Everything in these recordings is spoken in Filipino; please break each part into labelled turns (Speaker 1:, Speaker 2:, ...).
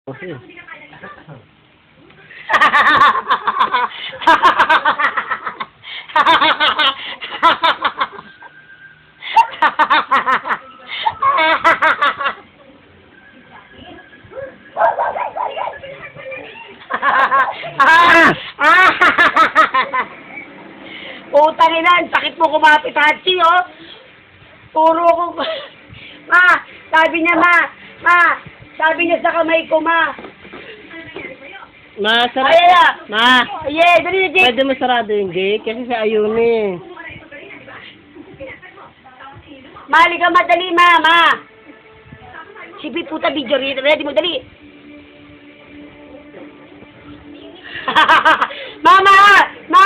Speaker 1: Okay.
Speaker 2: Putang ina, ang sakit mo kumapit, Hachi, oh. Puro ko. Ma, sabi niya, sabi niya sa kamay ko, ma.
Speaker 1: Masarap.
Speaker 2: Ay, ay,
Speaker 1: Ma,
Speaker 2: yeah, dali na, Jake.
Speaker 1: pwede mo sarado yung gate kasi si Ayumi.
Speaker 2: Mali ka, madali, ma. Sipi, puta, video rin. Ready mo, dali. Mama! Ma!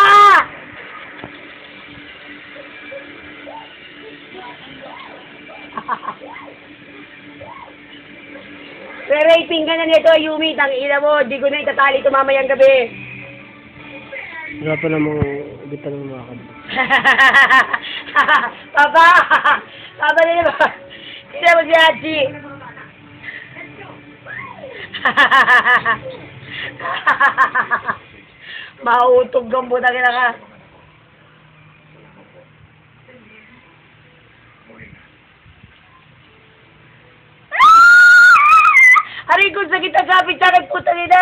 Speaker 2: Re-raping ka na nito, Yumi. Tangina mo, di ko na itatali ito mamayang gabi.
Speaker 1: Wala pa namang bitan ng mga kabit.
Speaker 2: Papa! Papa na naman. Sino mo si Hachi? Mautog ang buta ka ka. Aray ko, sakit ang kapit sa akin, puta nila!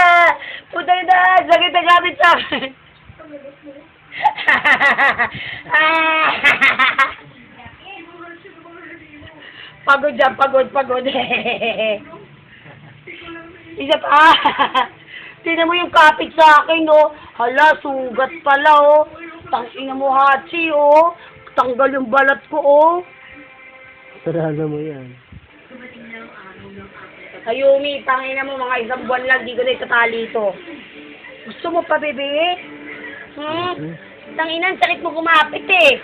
Speaker 2: Puta nila, sakit ang kapit sa akin! Pagod dyan, pagod. Isa pa. Tingnan mo yung kapit sa akin, oh. Hala, sugat pala, oh. Tangina mo, Hachi, oh. Tanggal yung balat ko, oh.
Speaker 1: Sarado mo yan.
Speaker 2: Ayumi, tangina mo, mga isang buwan lang, di ko na itatali ito. Gusto mo pa, bebe? Tangina, ang sakit mo kumapit, eh.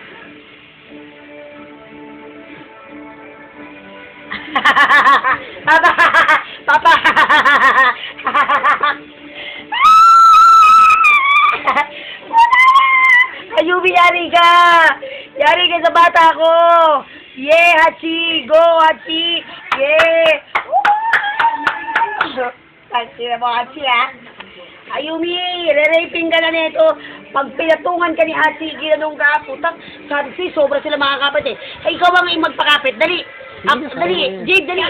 Speaker 2: Papa! Ayumi, yari ka! Yari ka sa bata ko! Yeah, Hachi! Go, Hachi! Yeah! Hachi na mo, Hachi, ha? Ayumi, re-raping ka na nito. Pag pinatungan ka ni Hachi, ginanong ka, putang, sabi siya, sobra sila makakapit, eh. Ay, ikaw ang magpakapit, dali! Dali, Jade, dali!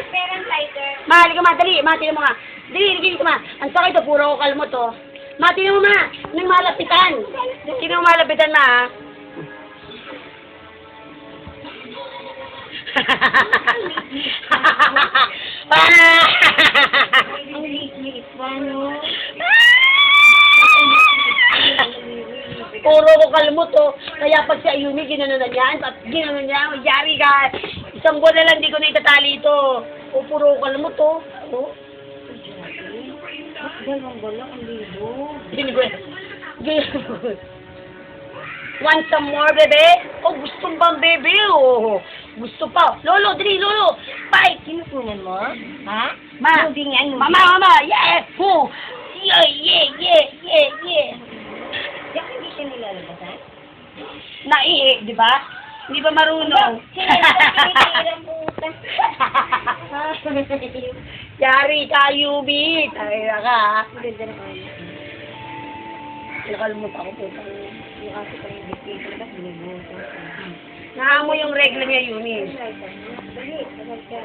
Speaker 2: Mahali ka, ma, dali, ma, tinan mo nga. Dali, ka, ma. Ang sakit to, puro ko kalmo to. Ma, tinan mo, ma, nang malapitan. Tinan mo malapitan, ma, ha?
Speaker 3: Ang liit pa, no?
Speaker 2: Puro ko kalmo to. Kaya pag si Ayumi, ginanon na niyan. At ginanon niya, yari ka. Isang buwan na lang, di ko na itatali ito. O, puro ko kalmo to. O?
Speaker 3: Galong-galong, ang libo.
Speaker 2: Want some more, bebe? Oh, gusto bang bebe? Oh, gusto pa. Lolo, dali, lolo. Bye.
Speaker 3: Sinusunan mo? Ha?
Speaker 2: Ma.
Speaker 3: Moving yan, moving.
Speaker 2: Mama. Yes. Oh. Yeah.
Speaker 3: Diyan hindi siya nilalabas, ha?
Speaker 2: Di ba? Hindi ba marunong?
Speaker 3: Sinirang puta.
Speaker 2: Yari ka, Yubi. Tayo ka, ha?
Speaker 3: Ganda na kayo.
Speaker 2: Nakalmut ako po.
Speaker 3: Yung aso pa yung dictator, ba't binibuto?
Speaker 2: Naamo yung regla niya, Yumi.
Speaker 3: Dali, tagal ka.